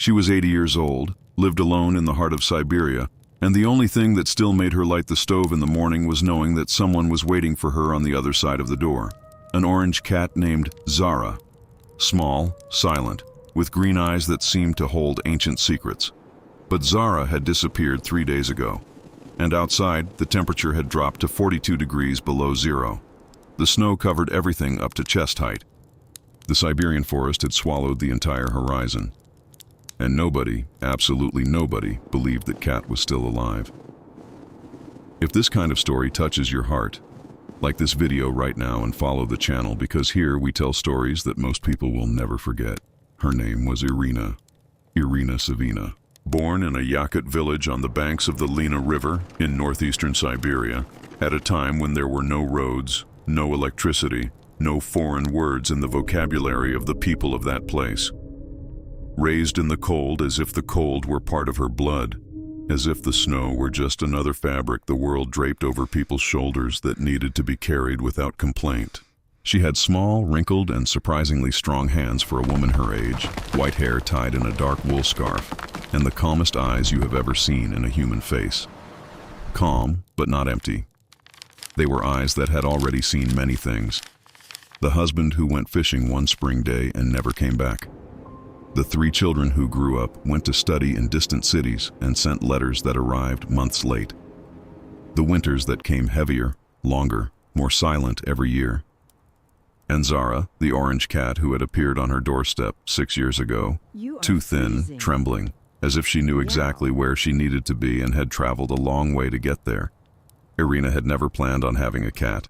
She was 80 years old, lived alone in the heart of Siberia, and the only thing that still made her light the stove in the morning was knowing that someone was waiting for her on the other side of the door. An orange cat named Zara. Small, silent, with green eyes that seemed to hold ancient secrets. But Zara had disappeared 3 days ago, and outside the temperature had dropped to 42 degrees below zero. The snow covered everything up to chest height. The Siberian forest had swallowed the entire horizon. And nobody, absolutely nobody, believed that Cat was still alive. If this kind of story touches your heart, like this video right now and follow the channel, because here we tell stories that most people will never forget. Her name was Irina. Irina Savina. Born in a Yakut village on the banks of the Lena River in northeastern Siberia, at a time when there were no roads, no electricity, no foreign words in the vocabulary of the people of that place. Raised in the cold as if the cold were part of her blood, as if the snow were just another fabric the world draped over people's shoulders that needed to be carried without complaint. She had small, wrinkled, and surprisingly strong hands for a woman her age, white hair tied in a dark wool scarf, and the calmest eyes you have ever seen in a human face. Calm, but not empty. They were eyes that had already seen many things. The husband who went fishing one spring day and never came back. The 3 children who grew up, went to study in distant cities, and sent letters that arrived months late. The winters that came heavier, longer, more silent every year. And Zara, the orange cat who had appeared on her doorstep 6 years ago, too thin, trembling, as if she knew exactly where she needed to be and had traveled a long way to get there. Irina had never planned on having a cat.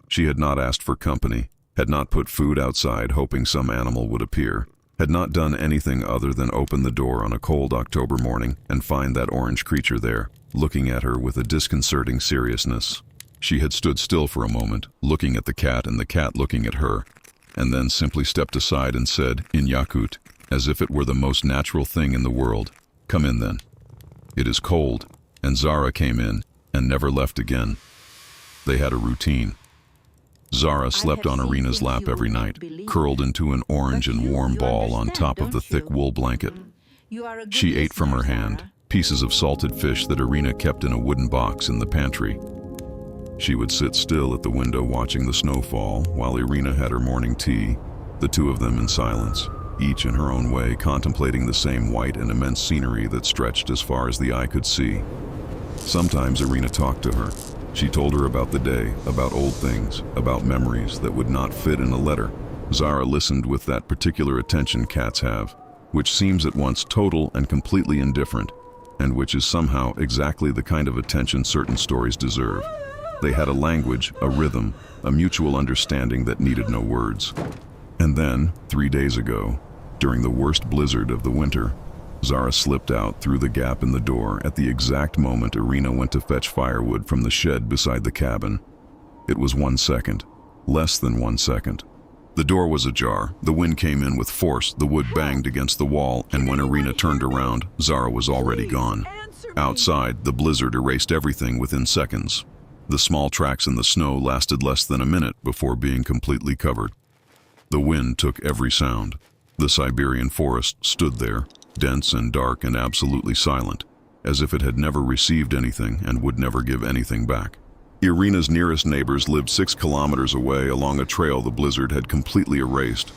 She had not asked for company, had not put food outside hoping some animal would appear, had not done anything other than open the door on a cold October morning and find that orange creature there, looking at her with a disconcerting seriousness. She had stood still for a moment, looking at the cat and the cat looking at her, and then simply stepped aside and said, in Yakut, as if it were the most natural thing in the world, "Come in then. It is cold," and Zara came in and never left again. They had a routine. Zara slept on Irina's lap every night, curled into an orange and warm ball on top of the thick wool blanket. She ate from her hand pieces of salted fish that Irina kept in a wooden box in the pantry. She would sit still at the window watching the snow fall while Irina had her morning tea, the two of them in silence, each in her own way contemplating the same white and immense scenery that stretched as far as the eye could see. Sometimes Irina talked to her. She told her about the day, about old things, about memories that would not fit in a letter. Zara listened with that particular attention cats have, which seems at once total and completely indifferent, and which is somehow exactly the kind of attention certain stories deserve. They had a language, a rhythm, a mutual understanding that needed no words. And then, 3 days ago, during the worst blizzard of the winter, Zara slipped out through the gap in the door at the exact moment Irina went to fetch firewood from the shed beside the cabin. It was 1 second, less than 1 second. The door was ajar, the wind came in with force, the wood banged against the wall, and when Irina turned around, Zara was already gone. Outside, the blizzard erased everything within seconds. The small tracks in the snow lasted less than a minute before being completely covered. The wind took every sound. The Siberian forest stood there, dense and dark and absolutely silent, as if it had never received anything and would never give anything back. Irina's nearest neighbors lived 6 kilometers away along a trail the blizzard had completely erased.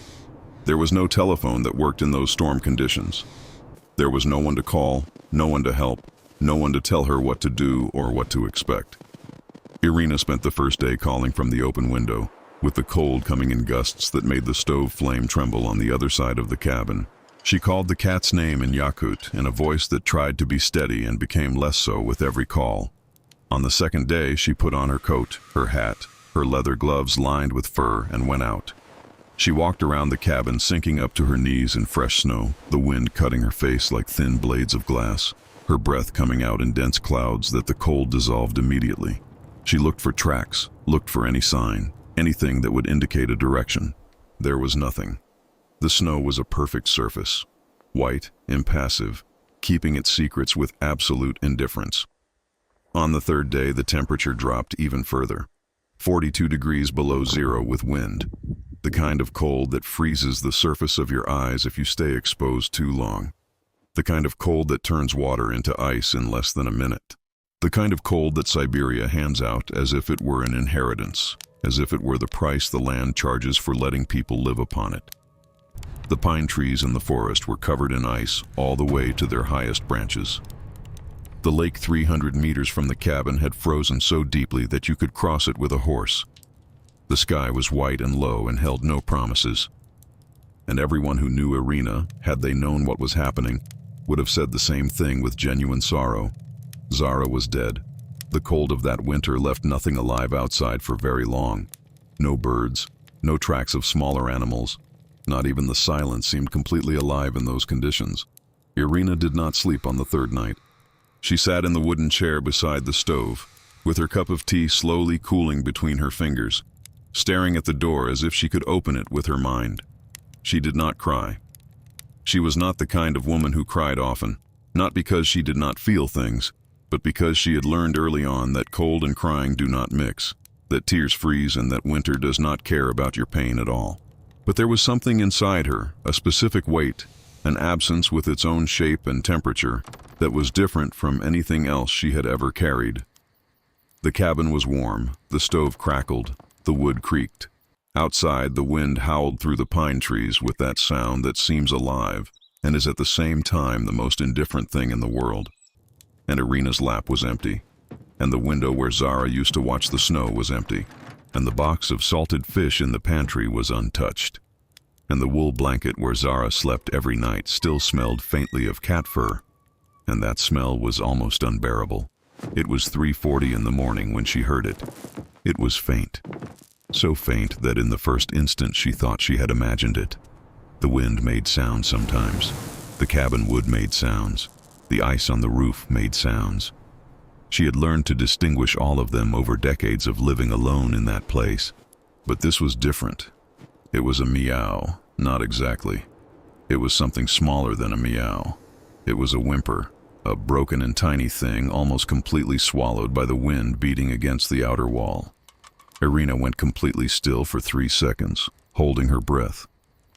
There was no telephone that worked in those storm conditions. There was no one to call, no one to help, no one to tell her what to do or what to expect. Irina spent the first day calling from the open window, with the cold coming in gusts that made the stove flame tremble on the other side of the cabin. She called the cat's name in Yakut in a voice that tried to be steady and became less so with every call. On the second day, she put on her coat, her hat, her leather gloves lined with fur, and went out. She walked around the cabin, sinking up to her knees in fresh snow, the wind cutting her face like thin blades of glass, her breath coming out in dense clouds that the cold dissolved immediately. She looked for tracks, looked for any sign, anything that would indicate a direction. There was nothing. The snow was a perfect surface, white, impassive, keeping its secrets with absolute indifference. On the third day, the temperature dropped even further, 42 degrees below zero with wind, the kind of cold that freezes the surface of your eyes if you stay exposed too long. The kind of cold that turns water into ice in less than a minute. The kind of cold that Siberia hands out as if it were an inheritance, as if it were the price the land charges for letting people live upon it. The pine trees in the forest were covered in ice all the way to their highest branches. The lake 300 meters from the cabin had frozen so deeply that you could cross it with a horse. The sky was white and low and held no promises. And everyone who knew Irina, had they known what was happening, would have said the same thing with genuine sorrow. Zara was dead. The cold of that winter left nothing alive outside for very long. No birds, no tracks of smaller animals. Not even the silence seemed completely alive in those conditions. Irina did not sleep on the third night. She sat in the wooden chair beside the stove, with her cup of tea slowly cooling between her fingers, staring at the door as if she could open it with her mind. She did not cry. She was not the kind of woman who cried often, not because she did not feel things, but because she had learned early on that cold and crying do not mix, that tears freeze and that winter does not care about your pain at all. But there was something inside her, a specific weight, an absence with its own shape and temperature, that was different from anything else she had ever carried. The cabin was warm, the stove crackled, the wood creaked. Outside, the wind howled through the pine trees with that sound that seems alive and is at the same time the most indifferent thing in the world. And Irina's lap was empty, and the window where Zara used to watch the snow was empty, and the box of salted fish in the pantry was untouched, and the wool blanket where Zara slept every night still smelled faintly of cat fur, and that smell was almost unbearable. It was 3:40 in the morning when she heard it. It was faint. So faint that in the first instant she thought she had imagined it. The wind made sounds sometimes. The cabin wood made sounds. The ice on the roof made sounds. She had learned to distinguish all of them over decades of living alone in that place. But this was different. It was a meow, not exactly. It was something smaller than a meow. It was a whimper, a broken and tiny thing almost completely swallowed by the wind beating against the outer wall. Irina went completely still for 3 seconds, holding her breath,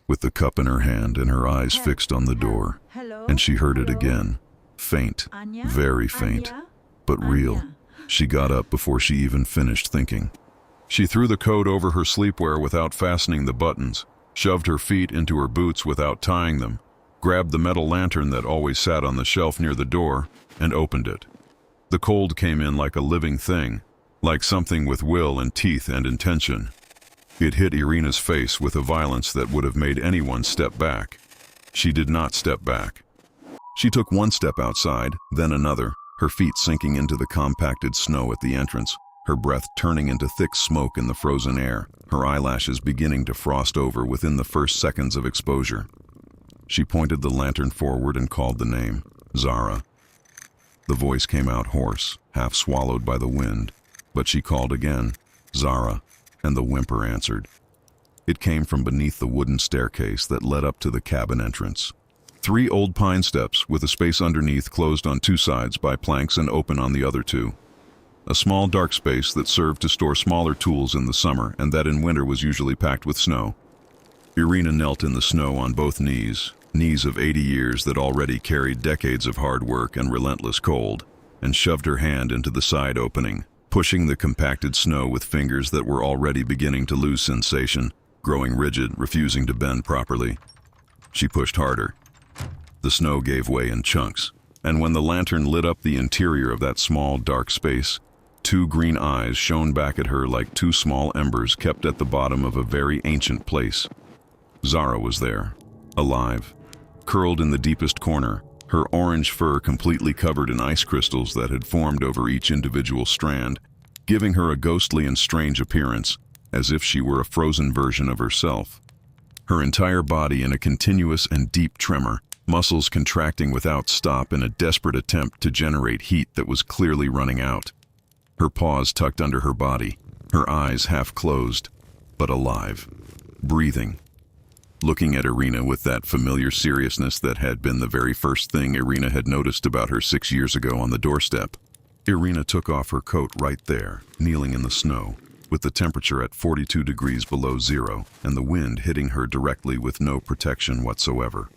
with the cup in her hand and her eyes fixed on the door. And she heard it again, faint, very faint, but real. She got up before she even finished thinking. She threw the coat over her sleepwear without fastening the buttons, shoved her feet into her boots without tying them, grabbed the metal lantern that always sat on the shelf near the door, and opened it. The cold came in like a living thing, like something with will and teeth and intention. It hit Irina's face with a violence that would have made anyone step back. She did not step back. She took one step outside, then another, her feet sinking into the compacted snow at the entrance, her breath turning into thick smoke in the frozen air, her eyelashes beginning to frost over within the first seconds of exposure. She pointed the lantern forward and called the name, Zara. The voice came out hoarse, half swallowed by the wind, but she called again, Zara, and the whimper answered. It came from beneath the wooden staircase that led up to the cabin entrance. 3 old pine steps with a space underneath closed on 2 sides by planks and open on the other 2. A small dark space that served to store smaller tools in the summer and that in winter was usually packed with snow. Irina knelt in the snow on both knees, knees of 80 years that already carried decades of hard work and relentless cold, and shoved her hand into the side opening, pushing the compacted snow with fingers that were already beginning to lose sensation, growing rigid, refusing to bend properly. She pushed harder. The snow gave way in chunks, and when the lantern lit up the interior of that small, dark space, 2 green eyes shone back at her like 2 small embers kept at the bottom of a very ancient place. Zara was there, alive, curled in the deepest corner, her orange fur completely covered in ice crystals that had formed over each individual strand, giving her a ghostly and strange appearance, as if she were a frozen version of herself. Her entire body in a continuous and deep tremor, muscles contracting without stop in a desperate attempt to generate heat that was clearly running out. Her paws tucked under her body, her eyes half closed, but alive, breathing. Looking at Irina with that familiar seriousness that had been the very first thing Irina had noticed about her 6 years ago on the doorstep. Irina took off her coat right there, kneeling in the snow, with the temperature at 42 degrees below zero and the wind hitting her directly with no protection whatsoever.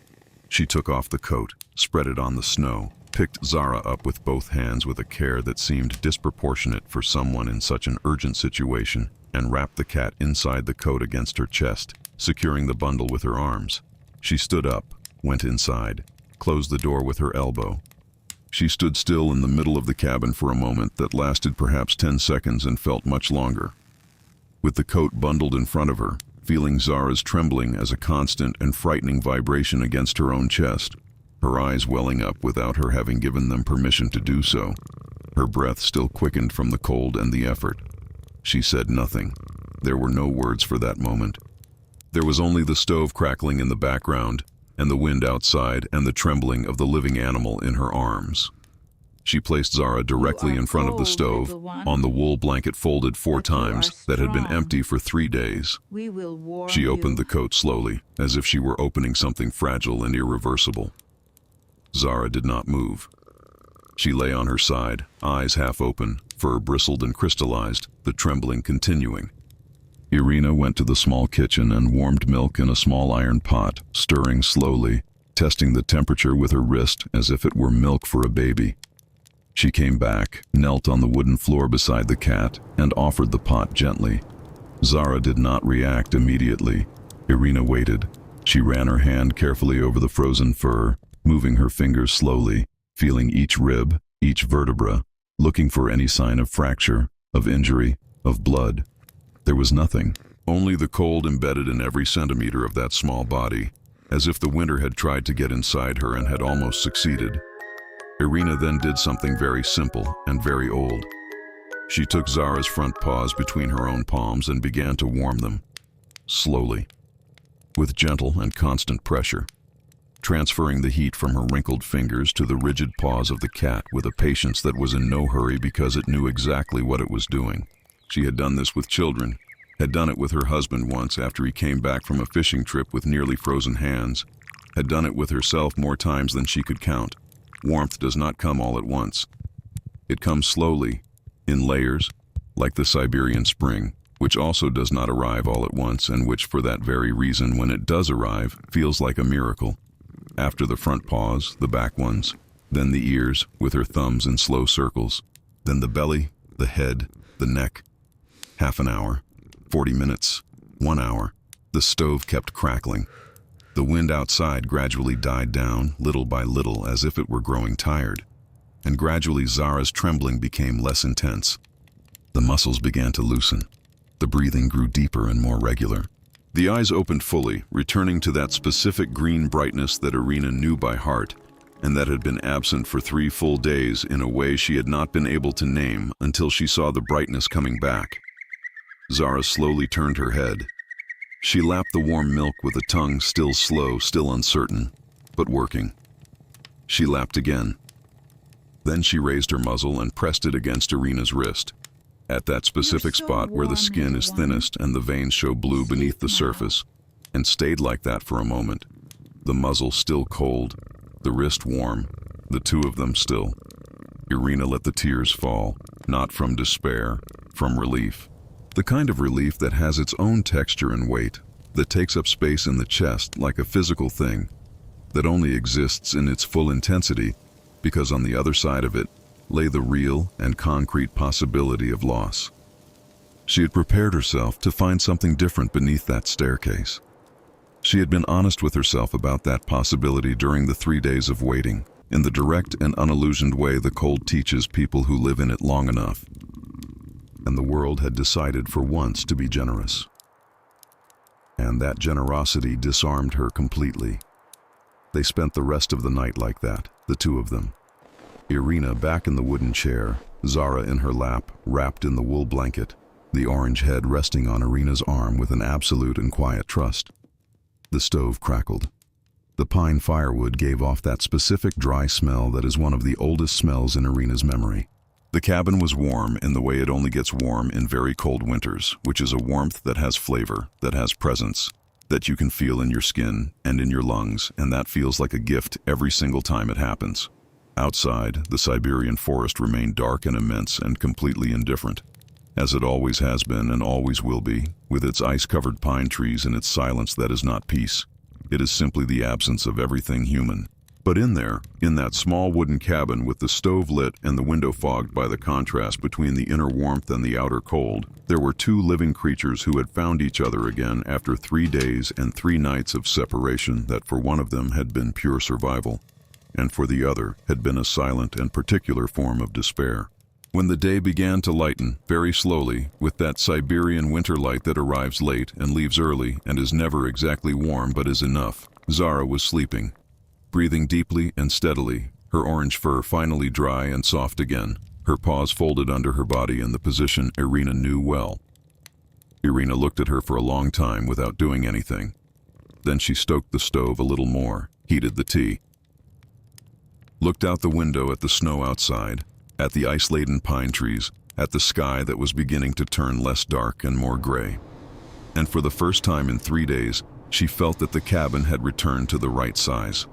She took off the coat, spread it on the snow, picked Zara up with both hands with a care that seemed disproportionate for someone in such an urgent situation, and wrapped the cat inside the coat against her chest, securing the bundle with her arms. She stood up, went inside, closed the door with her elbow. She stood still in the middle of the cabin for a moment that lasted perhaps 10 seconds and felt much longer. With the coat bundled in front of her, feeling Zara's trembling as a constant and frightening vibration against her own chest, her eyes welling up without her having given them permission to do so, her breath still quickened from the cold and the effort. She said nothing. There were no words for that moment. There was only the stove crackling in the background, and the wind outside, and the trembling of the living animal in her arms. She placed Zara directly in front of the stove, on the wool blanket folded 4 times that had been empty for 3 days. She opened the coat slowly, as if she were opening something fragile and irreversible. Zara did not move. She lay on her side, eyes half open, fur bristled and crystallized, the trembling continuing. Irina went to the small kitchen and warmed milk in a small iron pot, stirring slowly, testing the temperature with her wrist as if it were milk for a baby. She came back, knelt on the wooden floor beside the cat, and offered the pot gently. Zara did not react immediately. Irina waited. She ran her hand carefully over the frozen fur, moving her fingers slowly, feeling each rib, each vertebra, looking for any sign of fracture, of injury, of blood. There was nothing, only the cold embedded in every centimeter of that small body, as if the winter had tried to get inside her and had almost succeeded. Irina then did something very simple and very old. She took Zara's front paws between her own palms and began to warm them, slowly, with gentle and constant pressure, transferring the heat from her wrinkled fingers to the rigid paws of the cat with a patience that was in no hurry because it knew exactly what it was doing. She had done this with children, had done it with her husband once after he came back from a fishing trip with nearly frozen hands, had done it with herself more times than she could count. Warmth does not come all at once. It comes slowly, in layers, like the Siberian spring, which also does not arrive all at once and which for that very reason when it does arrive feels like a miracle. After the front paws, the back ones, then the ears with her thumbs in slow circles, then the belly, the head, the neck. Half an hour, 40 minutes, 1 hour. The stove kept crackling. The wind outside gradually died down, little by little, as if it were growing tired. And gradually Zara's trembling became less intense. The muscles began to loosen. The breathing grew deeper and more regular. The eyes opened fully, returning to that specific green brightness that Irina knew by heart, and that had been absent for 3 full days in a way she had not been able to name until she saw the brightness coming back. Zara slowly turned her head. She lapped the warm milk with a tongue still slow, still uncertain, but working. She lapped again. Then she raised her muzzle and pressed it against Irina's wrist, at that specific spot where the skin is thinnest and the veins show blue beneath the surface, and stayed like that for a moment, the muzzle still cold, the wrist warm, the two of them still. Irina let the tears fall, not from despair, from relief. The kind of relief that has its own texture and weight, that takes up space in the chest like a physical thing, that only exists in its full intensity because on the other side of it lay the real and concrete possibility of loss. She had prepared herself to find something different beneath that staircase. She had been honest with herself about that possibility during the 3 days of waiting, in the direct and unillusioned way the cold teaches people who live in it long enough. And the world had decided for once to be generous. And that generosity disarmed her completely. They spent the rest of the night like that, the two of them. Irina back in the wooden chair, Zara in her lap, wrapped in the wool blanket, the orange head resting on Irina's arm with an absolute and quiet trust. The stove crackled. The pine firewood gave off that specific dry smell that is one of the oldest smells in Irina's memory. The cabin was warm in the way it only gets warm in very cold winters, which is a warmth that has flavor, that has presence, that you can feel in your skin and in your lungs, and that feels like a gift every single time it happens. Outside, the Siberian forest remained dark and immense and completely indifferent, as it always has been and always will be, with its ice-covered pine trees and its silence that is not peace. It is simply the absence of everything human. But in there, in that small wooden cabin with the stove lit and the window fogged by the contrast between the inner warmth and the outer cold, there were two living creatures who had found each other again after 3 days and 3 nights of separation that for one of them had been pure survival, and for the other had been a silent and particular form of despair. When the day began to lighten, very slowly, with that Siberian winter light that arrives late and leaves early and is never exactly warm but is enough, Zara was sleeping. Breathing deeply and steadily, her orange fur finally dry and soft again, her paws folded under her body in the position Irina knew well. Irina looked at her for a long time without doing anything. Then she stoked the stove a little more, heated the tea, looked out the window at the snow outside, at the ice-laden pine trees, at the sky that was beginning to turn less dark and more gray. And for the first time in 3 days, she felt that the cabin had returned to the right size.